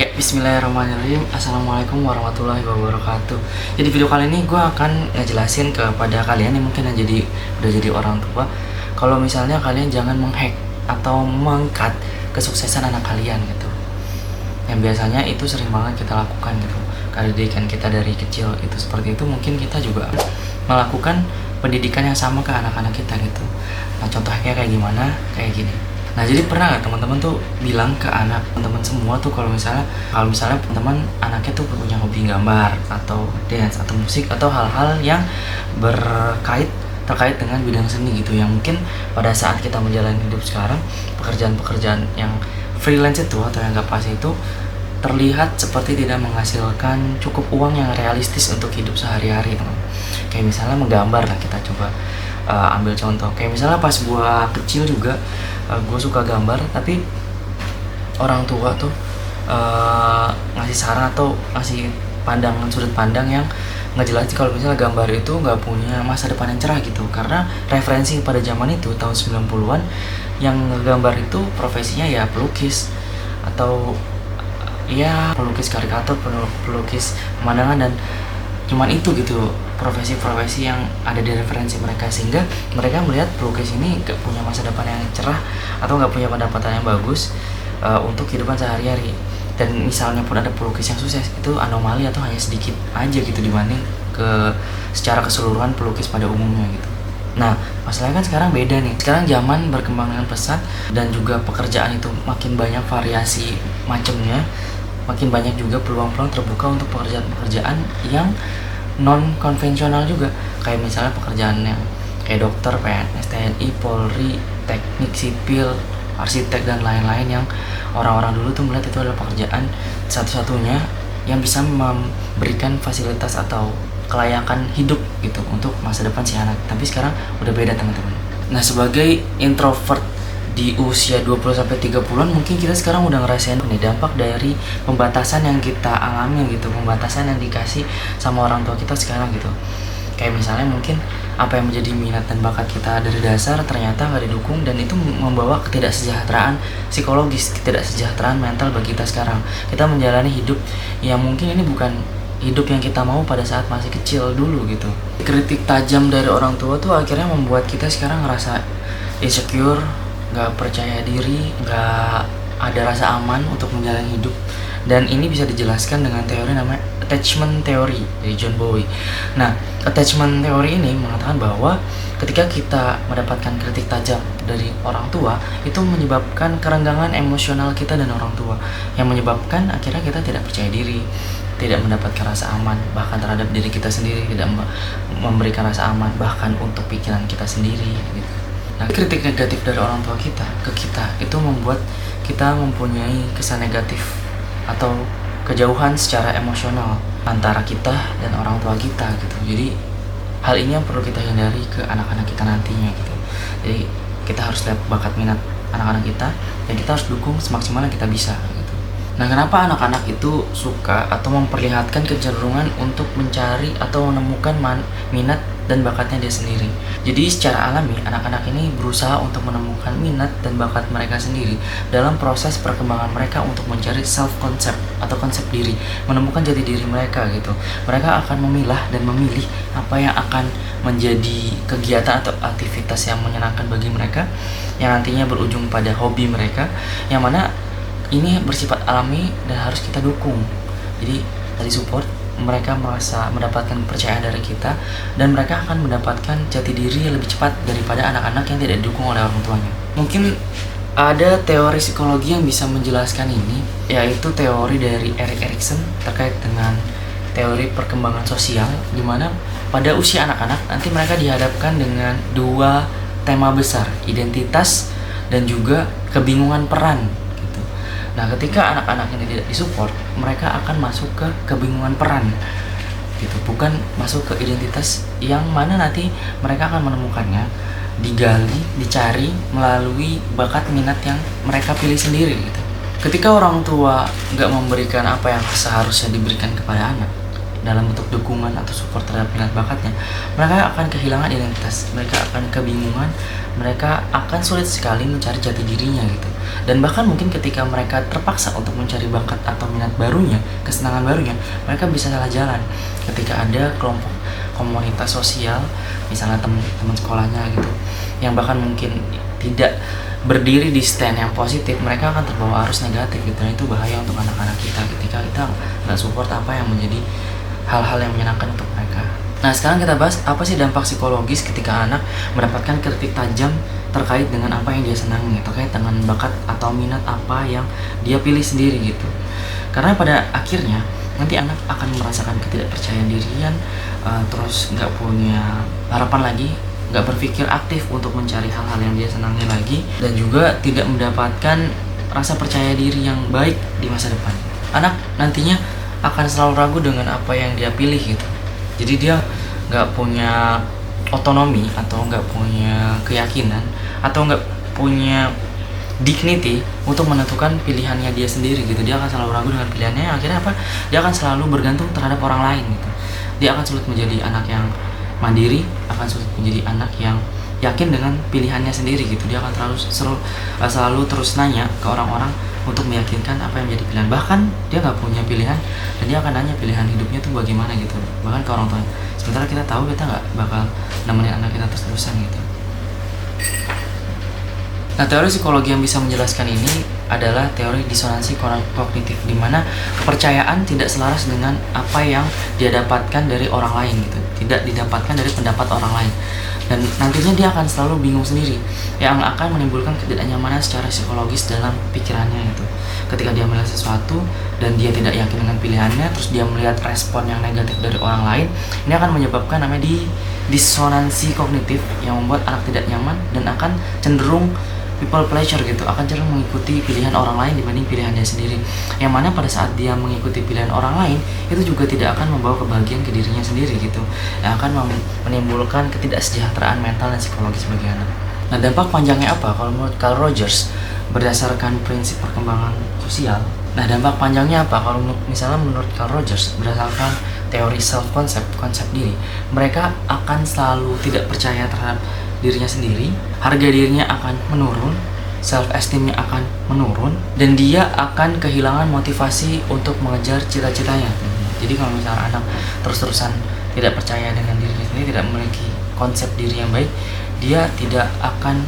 Ya, bismillahirrahmanirrahim. Assalamualaikum warahmatullahi wabarakatuh. Jadi video kali ini gue akan ngejelasin kepada kalian yang mungkin udah jadi orang tua, kalau misalnya kalian jangan menghack atau mengkat kesuksesan anak kalian gitu. Yang biasanya itu sering banget kita lakukan gitu. Karena didikan kita dari kecil itu seperti itu, mungkin kita juga melakukan pendidikan yang sama ke anak-anak kita gitu. Nah, contohnya kayak gimana? Kayak gini. Nah, jadi pernah nggak teman-teman tuh bilang ke anak teman-teman semua tuh kalau misalnya teman anaknya tuh punya hobi gambar atau dance atau musik atau hal-hal yang terkait dengan bidang seni gitu, yang mungkin pada saat kita menjalani hidup sekarang, pekerjaan-pekerjaan yang freelance itu atau yang gak pasti itu terlihat seperti tidak menghasilkan cukup uang yang realistis untuk hidup sehari-hari. Kayak misalnya menggambar lah, kita coba ambil contoh. Kayak misalnya pas gua kecil juga gue suka gambar, tapi orang tua tuh ngasih saran atau ngasih sudut pandang yang ngejelasin kalau misalnya gambar itu nggak punya masa depan yang cerah gitu, karena referensi pada zaman itu tahun 90-an yang ngegambar itu profesinya ya pelukis atau ya pelukis karikatur, pelukis pemandangan, dan cuman itu gitu profesi-profesi yang ada di referensi mereka, sehingga mereka melihat pelukis ini gak punya masa depan yang cerah atau gak punya pendapatan yang bagus untuk kehidupan sehari-hari. Dan misalnya pun ada pelukis yang sukses, itu anomali atau hanya sedikit aja gitu dibanding secara keseluruhan pelukis pada umumnya gitu. Nah, masalahnya kan sekarang beda nih. Sekarang zaman berkembang dengan pesat dan juga pekerjaan itu makin banyak variasi macamnya, makin banyak juga peluang-peluang terbuka untuk pekerjaan-pekerjaan yang non konvensional juga, kayak misalnya pekerjaan yang kayak dokter, PNS, TNI, Polri, teknik sipil, arsitek, dan lain-lain, yang orang-orang dulu tuh melihat itu adalah pekerjaan satu-satunya yang bisa memberikan fasilitas atau kelayakan hidup gitu untuk masa depan si anak. Tapi sekarang udah beda teman-teman. Nah, sebagai introvert di usia 20-30an, mungkin kita sekarang udah ngerasain nih dampak dari pembatasan yang kita alami gitu, pembatasan yang dikasih sama orang tua kita sekarang gitu. Kayak misalnya mungkin apa yang menjadi minat dan bakat kita dari dasar ternyata nggak didukung, dan itu membawa ketidaksejahteraan psikologis, ketidaksejahteraan mental bagi kita sekarang. Kita menjalani hidup yang mungkin ini bukan hidup yang kita mau pada saat masih kecil dulu gitu. Kritik tajam dari orang tua tuh akhirnya membuat kita sekarang ngerasa insecure, nggak percaya diri, nggak ada rasa aman untuk menjalani hidup. Dan ini bisa dijelaskan dengan teori namanya attachment theory dari John Bowie. Nah, attachment theory ini mengatakan bahwa ketika kita mendapatkan kritik tajam dari orang tua, itu menyebabkan kerenggangan emosional kita dan orang tua, yang menyebabkan akhirnya kita tidak percaya diri, tidak mendapatkan rasa aman bahkan terhadap diri kita sendiri, tidak memberikan rasa aman bahkan untuk pikiran kita sendiri gitu. Nah, kritik negatif dari orang tua kita ke kita itu membuat kita mempunyai kesan negatif atau kejauhan secara emosional antara kita dan orang tua kita gitu. Jadi hal ini yang perlu kita hindari ke anak-anak kita nantinya gitu. Jadi kita harus lihat bakat minat anak-anak kita dan kita harus dukung semaksimal yang kita bisa gitu. Nah, kenapa anak-anak itu suka atau memperlihatkan kecenderungan untuk mencari atau menemukan minat dan bakatnya dia sendiri? Jadi secara alami anak-anak ini berusaha untuk menemukan minat dan bakat mereka sendiri dalam proses perkembangan mereka untuk mencari self concept atau konsep diri, menemukan jati diri mereka gitu. Mereka akan memilah dan memilih apa yang akan menjadi kegiatan atau aktivitas yang menyenangkan bagi mereka, yang nantinya berujung pada hobi mereka, yang mana ini bersifat alami dan harus kita dukung. Jadi tadi support, mereka merasa mendapatkan kepercayaan dari kita, dan mereka akan mendapatkan jati diri yang lebih cepat daripada anak-anak yang tidak didukung oleh orang tuanya. Mungkin ada teori psikologi yang bisa menjelaskan ini, yaitu teori dari Erik Erikson terkait dengan teori perkembangan sosial, di mana pada usia anak-anak nanti mereka dihadapkan dengan dua tema besar, identitas dan juga kebingungan peran. Nah, ketika anak-anak ini tidak disupport, mereka akan masuk ke kebingungan peran gitu, bukan masuk ke identitas yang mana nanti mereka akan menemukannya, digali, dicari melalui bakat minat yang mereka pilih sendiri gitu. Ketika orang tua nggak memberikan apa yang seharusnya diberikan kepada anak dalam bentuk dukungan atau support terhadap minat bakatnya, mereka akan kehilangan identitas, mereka akan kebingungan mereka akan sulit sekali mencari jati dirinya gitu. Dan bahkan mungkin ketika mereka terpaksa untuk mencari bakat atau minat barunya, kesenangan barunya, mereka bisa salah jalan ketika ada kelompok komunitas sosial, misalnya teman sekolahnya gitu, yang bahkan mungkin tidak berdiri di stand yang positif, mereka akan terbawa arus negatif gitu. Dan itu bahaya untuk anak-anak kita ketika kita nggak support apa yang menjadi hal-hal yang menyenangkan untuk mereka. Nah, sekarang kita bahas apa sih dampak psikologis ketika anak mendapatkan kritik tajam terkait dengan apa yang dia senangi, terkait dengan bakat atau minat apa yang dia pilih sendiri gitu. Karena pada akhirnya nanti anak akan merasakan ketidakpercayaan dirian, terus nggak punya harapan lagi, nggak berpikir aktif untuk mencari hal-hal yang dia senangi lagi, dan juga tidak mendapatkan rasa percaya diri yang baik di masa depan. Anak nantinya akan selalu ragu dengan apa yang dia pilih gitu. Jadi dia nggak punya otonomi atau nggak punya keyakinan atau nggak punya dignity untuk menentukan pilihannya dia sendiri gitu. Dia akan selalu ragu dengan pilihannya. Akhirnya apa? Dia akan selalu bergantung terhadap orang lain gitu. Dia akan sulit menjadi anak yang mandiri, akan sulit menjadi anak yang yakin dengan pilihannya sendiri gitu. Dia akan selalu terus nanya ke orang-orang untuk meyakinkan apa yang menjadi pilihan. Bahkan dia nggak punya pilihan dan dia akan nanya pilihan hidupnya tuh bagaimana gitu, bahkan ke orang tua. Sementara kita tahu kita nggak bakal nemenin anak kita terus-terusan gitu. Nah, teori psikologi yang bisa menjelaskan ini adalah teori disonansi kognitif, di mana kepercayaan tidak selaras dengan apa yang dia dapatkan dari orang lain gitu, tidak didapatkan dari pendapat orang lain, dan nantinya dia akan selalu bingung sendiri, yang akan menimbulkan ketidaknyamanan secara psikologis dalam pikirannya gitu. Ketika dia melihat sesuatu dan dia tidak yakin dengan pilihannya, terus dia melihat respon yang negatif dari orang lain, ini akan menyebabkan namanya disonansi kognitif yang membuat anak tidak nyaman dan akan cenderung people pleasure gitu, akan cenderung mengikuti pilihan orang lain dibanding pilihan dia sendiri. Yang mana pada saat dia mengikuti pilihan orang lain, itu juga tidak akan membawa kebahagiaan ke dirinya sendiri gitu, yang akan menimbulkan ketidaksejahteraan mental dan psikologis bagi anak. Nah, dampak panjangnya apa kalau menurut Carl Rogers berdasarkan prinsip perkembangan sosial? Nah, dampak panjangnya apa kalau misalnya menurut Carl Rogers berdasarkan teori self concept, konsep diri, mereka akan selalu tidak percaya terhadap dirinya sendiri, harga dirinya akan menurun, self esteemnya akan menurun, dan dia akan kehilangan motivasi untuk mengejar cita-citanya. Jadi kalau misalnya anak terus-terusan tidak percaya dengan dirinya sendiri, tidak memiliki konsep diri yang baik, dia tidak akan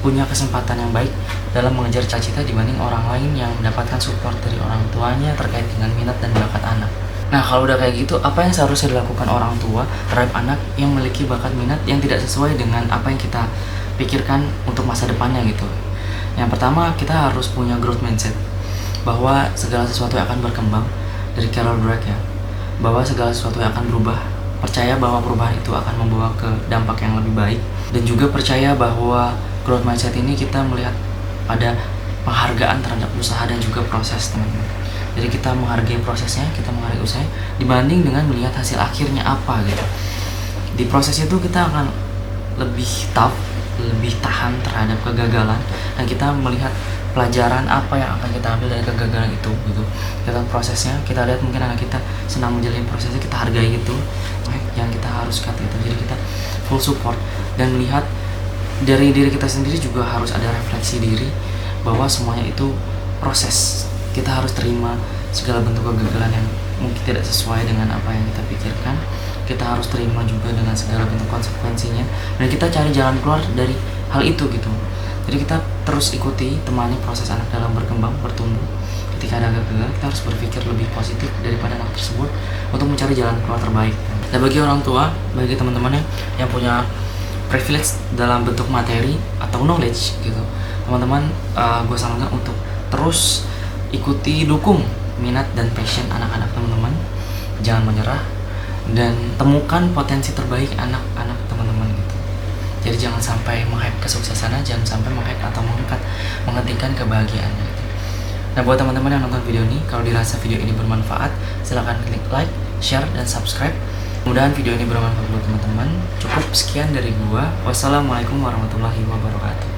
punya kesempatan yang baik dalam mengejar cita-cita dibanding orang lain yang mendapatkan support dari orang tuanya terkait dengan minat dan bakat anak. Nah, kalau udah kayak gitu, apa yang seharusnya dilakukan orang tua terhadap anak yang memiliki bakat minat yang tidak sesuai dengan apa yang kita pikirkan untuk masa depannya gitu? Yang pertama, kita harus punya growth mindset, bahwa segala sesuatu yang akan berkembang, dari Carol Dweck ya, bahwa segala sesuatu yang akan berubah. Percaya bahwa perubahan itu akan membawa ke dampak yang lebih baik, dan juga percaya bahwa growth mindset ini kita melihat pada penghargaan terhadap usaha dan juga proses, teman-teman. Jadi kita menghargai prosesnya, kita menghargai usahanya dibanding dengan melihat hasil akhirnya apa gitu. Di proses itu kita akan lebih tough, lebih tahan terhadap kegagalan, dan kita melihat pelajaran apa yang akan kita ambil dari kegagalan itu gitu. Kita prosesnya, kita lihat mungkin anak kita senang menjalani prosesnya, kita hargai itu yang kita harus cut itu. Jadi kita full support dan melihat dari diri kita sendiri juga harus ada refleksi diri bahwa semuanya itu proses. Kita harus terima segala bentuk kegagalan yang mungkin tidak sesuai dengan apa yang kita pikirkan. Kita harus terima juga dengan segala bentuk konsekuensinya, dan kita cari jalan keluar dari hal itu gitu. Jadi kita terus ikuti, temani proses anak dalam berkembang, bertumbuh. Ketika ada gagal, kita harus berpikir lebih positif daripada anak tersebut untuk mencari jalan keluar terbaik. Dan bagi orang tua, bagi teman-teman yang punya privilege dalam bentuk materi atau knowledge gitu, teman-teman, gue sarankan untuk terus ikuti, dukung minat dan passion anak-anak teman-teman. Jangan menyerah dan temukan potensi terbaik anak-anak teman-teman gitu. Jadi jangan sampai menghype kesuksesannya, jangan sampai menghype atau menghentikan kebahagiaannya gitu. Nah, buat teman-teman yang nonton video ini, kalau dirasa video ini bermanfaat, silahkan klik like, share, dan subscribe. Mudah-mudahan video ini bermanfaat buat teman-teman. Cukup sekian dari gua. Wassalamualaikum warahmatullahi wabarakatuh.